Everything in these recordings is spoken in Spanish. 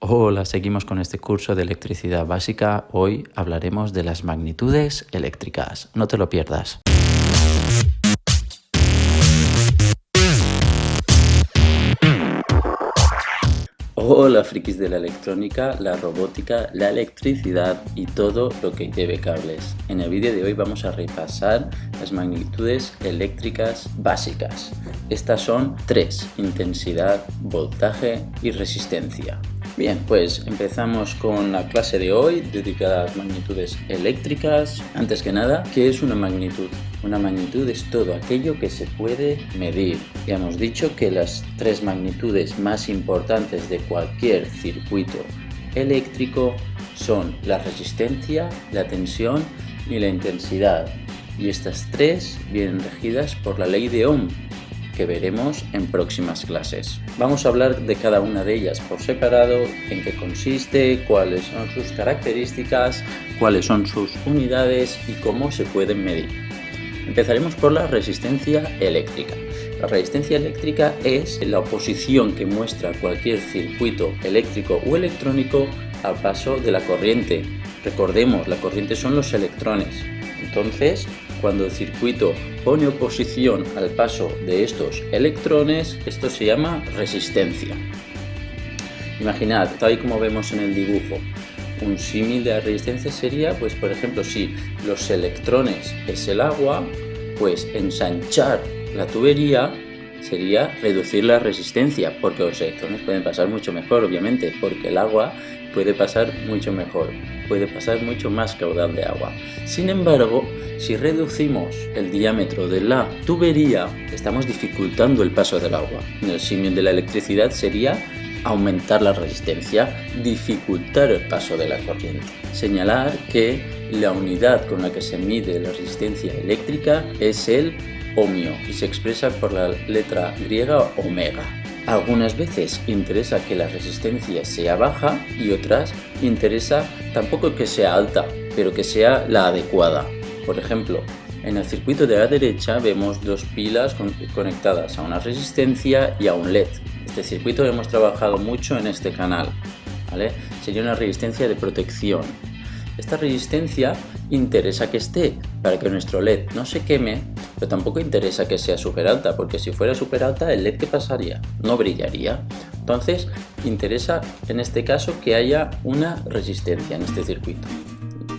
Hola, seguimos con este curso de electricidad básica. Hoy hablaremos de las magnitudes eléctricas. No te lo pierdas. Hola, frikis de la electrónica, la robótica, la electricidad y todo lo que lleve cables. En el vídeo de hoy vamos a repasar las magnitudes eléctricas básicas. Estas son tres: intensidad, voltaje y resistencia. Bien, pues empezamos con la clase de hoy dedicada a las magnitudes eléctricas. Antes que nada, ¿qué es una magnitud? Una magnitud es todo aquello que se puede medir. Ya hemos dicho que las tres magnitudes más importantes de cualquier circuito eléctrico son la resistencia, la tensión y la intensidad. Y estas tres vienen regidas por la ley de Ohm, que veremos en próximas clases. Vamos a hablar de cada una de ellas por separado, en qué consiste, cuáles son sus características, cuáles son sus unidades y cómo se pueden medir. Empezaremos por la resistencia eléctrica. La resistencia eléctrica es la oposición que muestra cualquier circuito eléctrico o electrónico al paso de la corriente. Recordemos, la corriente son los electrones. Entonces, cuando el circuito pone oposición al paso de estos electrones, esto se llama resistencia. Imaginad, tal y como vemos en el dibujo, un símil de la resistencia sería, pues por ejemplo, si los electrones es el agua, pues ensanchar la tubería sería reducir la resistencia, porque los electrones pueden pasar mucho mejor, obviamente, porque el agua puede pasar mucho mejor, puede pasar mucho más caudal de agua. Sin embargo, si reducimos el diámetro de la tubería, estamos dificultando el paso del agua. En el símil de la electricidad sería aumentar la resistencia, dificultar el paso de la corriente. Señalar que la unidad con la que se mide la resistencia eléctrica es el ohmio y se expresa por la letra griega omega. Algunas veces interesa que la resistencia sea baja y otras interesa tampoco que sea alta, pero que sea la adecuada. Por ejemplo, en el circuito de la derecha vemos dos pilas conectadas a una resistencia y a un LED. Este circuito lo hemos trabajado mucho en este canal, ¿vale? Sería una resistencia de protección. Esta resistencia interesa que esté para que nuestro LED no se queme, pero tampoco interesa que sea súper alta, porque si fuera súper alta, el LED ¿qué pasaría? No brillaría. Entonces, interesa en este caso que haya una resistencia en este circuito.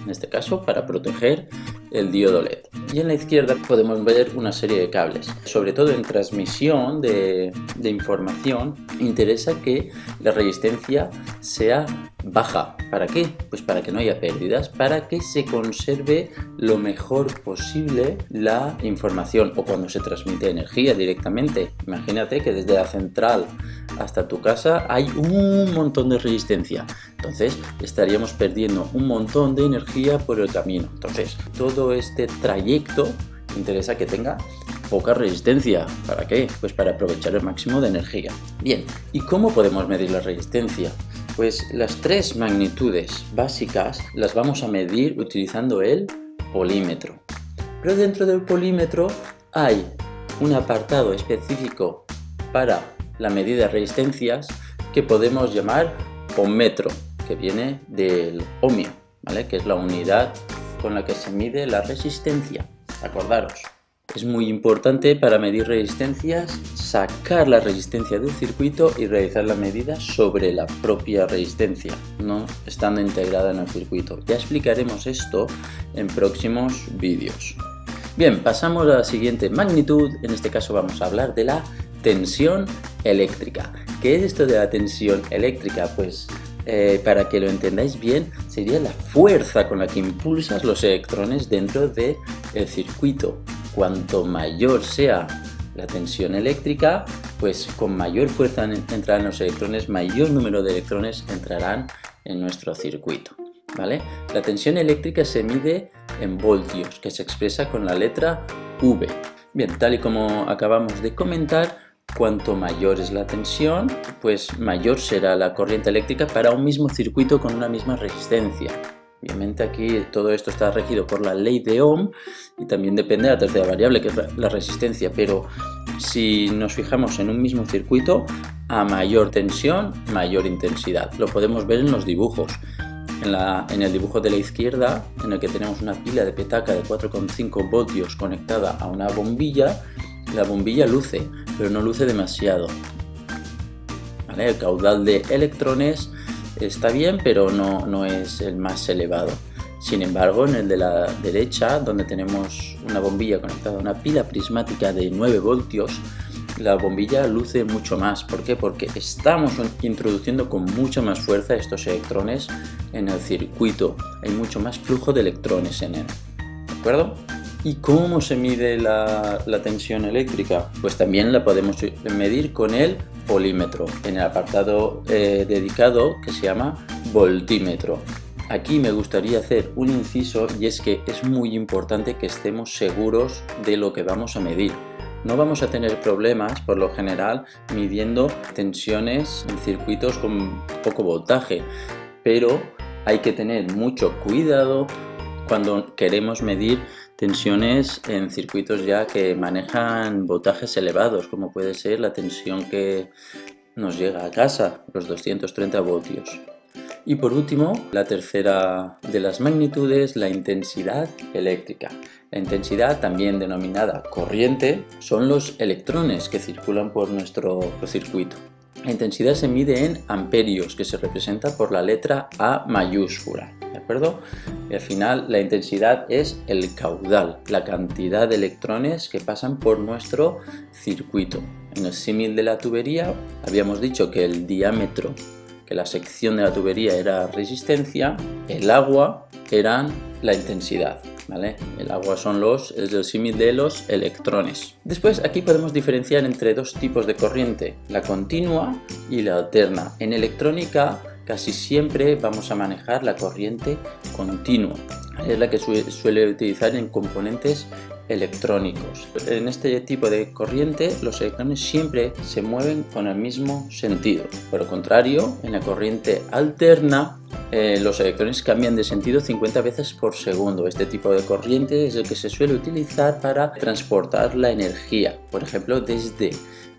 En este caso, para proteger el diodo LED. Y en la izquierda podemos ver una serie de cables. Sobre todo en transmisión de información, interesa que la resistencia sea baja. ¿Para qué? Pues para que no haya pérdidas, para que se conserve lo mejor posible la información, o cuando se transmite energía directamente. Imagínate que desde la central hasta tu casa hay un montón de resistencia. Entonces estaríamos perdiendo un montón de energía por el camino. Entonces todo este trayecto interesa que tenga poca resistencia. ¿Para qué? Pues para aprovechar el máximo de energía. Bien, ¿y cómo podemos medir la resistencia? Pues las tres magnitudes básicas las vamos a medir utilizando el polímetro. Pero dentro del polímetro hay un apartado específico para la medida de resistencias que podemos llamar ohmmetro, que viene del ohmio, ¿vale? Que es la unidad con la que se mide la resistencia. Acordaros, es muy importante para medir resistencias sacar la resistencia del circuito y realizar la medida sobre la propia resistencia, no estando integrada en el circuito. Ya explicaremos esto en próximos vídeos. Bien, pasamos a la siguiente magnitud. En este caso vamos a hablar de la tensión eléctrica. ¿Qué es esto de la tensión eléctrica? Pues para que lo entendáis bien, sería la fuerza con la que impulsas los electrones dentro del circuito. Cuanto mayor sea la tensión eléctrica, pues con mayor fuerza entrarán los electrones, mayor número de electrones entrarán en nuestro circuito, ¿vale? La tensión eléctrica se mide en voltios, que se expresa con la letra V. Bien, tal y como acabamos de comentar, cuanto mayor es la tensión, pues mayor será la corriente eléctrica para un mismo circuito con una misma resistencia. Obviamente aquí todo esto está regido por la ley de Ohm y también depende de la tercera variable, que es la resistencia, pero si nos fijamos en un mismo circuito, a mayor tensión, mayor intensidad. Lo podemos ver en los dibujos. En el dibujo de la izquierda, en el que tenemos una pila de petaca de 4,5 voltios conectada a una bombilla, la bombilla luce, pero no luce demasiado. ¿Vale? El caudal de electrones está bien, pero no es el más elevado. Sin embargo, en el de la derecha, donde tenemos una bombilla conectada a una pila prismática de 9 voltios, la bombilla luce mucho más. ¿Por qué? Porque estamos introduciendo con mucha más fuerza estos electrones en el circuito. Hay mucho más flujo de electrones en él. ¿De acuerdo? ¿Y cómo se mide la tensión eléctrica? Pues también la podemos medir con el polímetro, en el apartado dedicado que se llama voltímetro. Aquí me gustaría hacer un inciso, y es que es muy importante que estemos seguros de lo que vamos a medir. No vamos a tener problemas, por lo general, midiendo tensiones en circuitos con poco voltaje, pero hay que tener mucho cuidado cuando queremos medir tensiones en circuitos ya que manejan voltajes elevados, como puede ser la tensión que nos llega a casa, los 230 voltios. Y por último, la tercera de las magnitudes, la intensidad eléctrica. La intensidad, también denominada corriente, son los electrones que circulan por nuestro circuito. La intensidad se mide en amperios, que se representa por la letra A mayúscula, ¿de acuerdo? Y al final la intensidad es el caudal, la cantidad de electrones que pasan por nuestro circuito. En el símil de la tubería habíamos dicho que el diámetro, que la sección de la tubería era resistencia, el agua eran la intensidad, ¿vale? El agua es el símil de los electrones. Después aquí podemos diferenciar entre dos tipos de corriente, la continua y la alterna. En electrónica casi siempre vamos a manejar la corriente continua, es la que suele utilizar en componentes electrónicos. En este tipo de corriente los electrones siempre se mueven con el mismo sentido. Por el contrario, en la corriente alterna los electrones cambian de sentido 50 veces por segundo. Este tipo de corriente es el que se suele utilizar para transportar la energía, por ejemplo, desde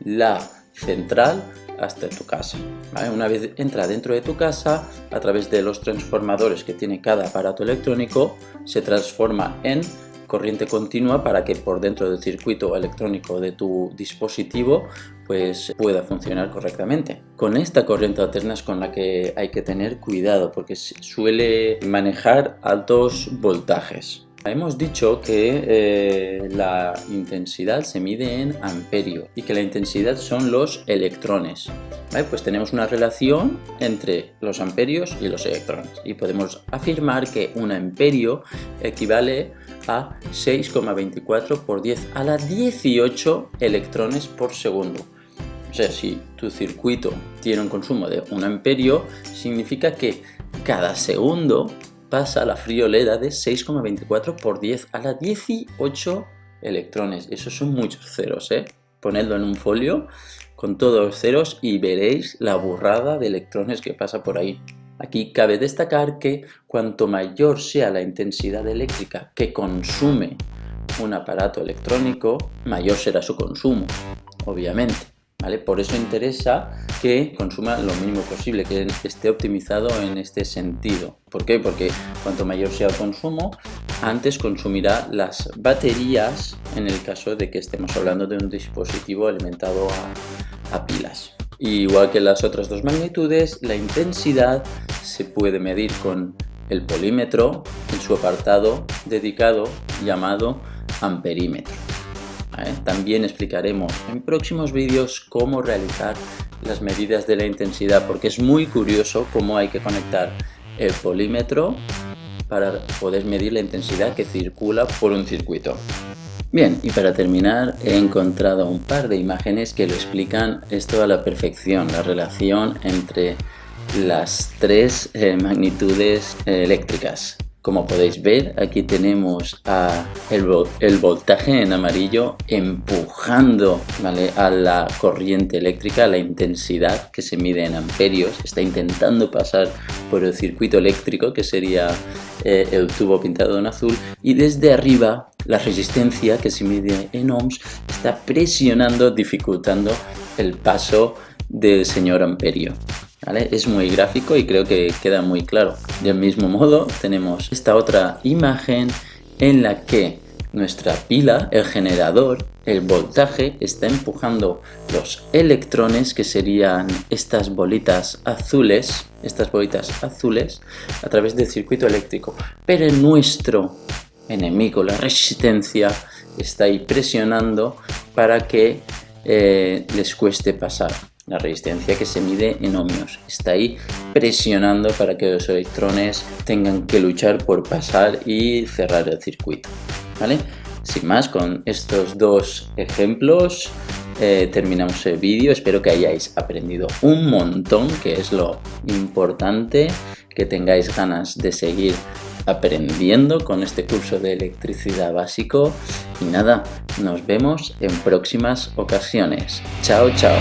la central hasta tu casa, ¿vale? Una vez entra dentro de tu casa, a través de los transformadores que tiene cada aparato electrónico, se transforma en corriente continua para que por dentro del circuito electrónico de tu dispositivo pues pueda funcionar correctamente. Con esta corriente alterna es con la que hay que tener cuidado porque suele manejar altos voltajes. Hemos dicho que la intensidad se mide en amperio y que la intensidad son los electrones. ¿Vale? Pues tenemos una relación entre los amperios y los electrones y podemos afirmar que un amperio equivale a 6,24 por 10 a la 18 electrones por segundo. O sea, si tu circuito tiene un consumo de 1 amperio, significa que cada segundo pasa la friolera de 6,24 por 10 a la 18 electrones. Esos son muchos ceros, ¿eh? Ponedlo en un folio con todos los ceros y veréis la burrada de electrones que pasa por ahí. Aquí cabe destacar que cuanto mayor sea la intensidad eléctrica que consume un aparato electrónico, mayor será su consumo, obviamente. ¿Vale? Por eso interesa que consuma lo mínimo posible, que esté optimizado en este sentido. ¿Por qué? Porque cuanto mayor sea el consumo, antes consumirá las baterías en el caso de que estemos hablando de un dispositivo alimentado a pilas. Igual que las otras dos magnitudes, la intensidad se puede medir con el polímetro en su apartado dedicado llamado amperímetro. También explicaremos en próximos vídeos cómo realizar las medidas de la intensidad, porque es muy curioso cómo hay que conectar el polímetro para poder medir la intensidad que circula por un circuito. Bien, y para terminar he encontrado un par de imágenes que lo explican esto a la perfección, la relación entre las tres magnitudes eléctricas. Como podéis ver, aquí tenemos el voltaje en amarillo empujando, ¿vale?, a la corriente eléctrica, la intensidad que se mide en amperios. Está intentando pasar por el circuito eléctrico, que sería el tubo pintado en azul, y desde arriba la resistencia, que se mide en ohms, está presionando, dificultando el paso del señor amperio. ¿Vale? Es muy gráfico y creo que queda muy claro. Del mismo modo tenemos esta otra imagen en la que nuestra pila, el generador, el voltaje, está empujando los electrones, que serían estas bolitas azules, a través del circuito eléctrico. Pero nuestro enemigo, la resistencia, está ahí presionando para que les cueste pasar. La resistencia, que se mide en ohmios, está ahí presionando para que los electrones tengan que luchar por pasar y cerrar el circuito, ¿vale? Sin más, con estos dos ejemplos terminamos el vídeo. Espero que hayáis aprendido un montón, que es lo importante, que tengáis ganas de seguir aprendiendo con este curso de electricidad básico. Y nada, nos vemos en próximas ocasiones. Chao, chao.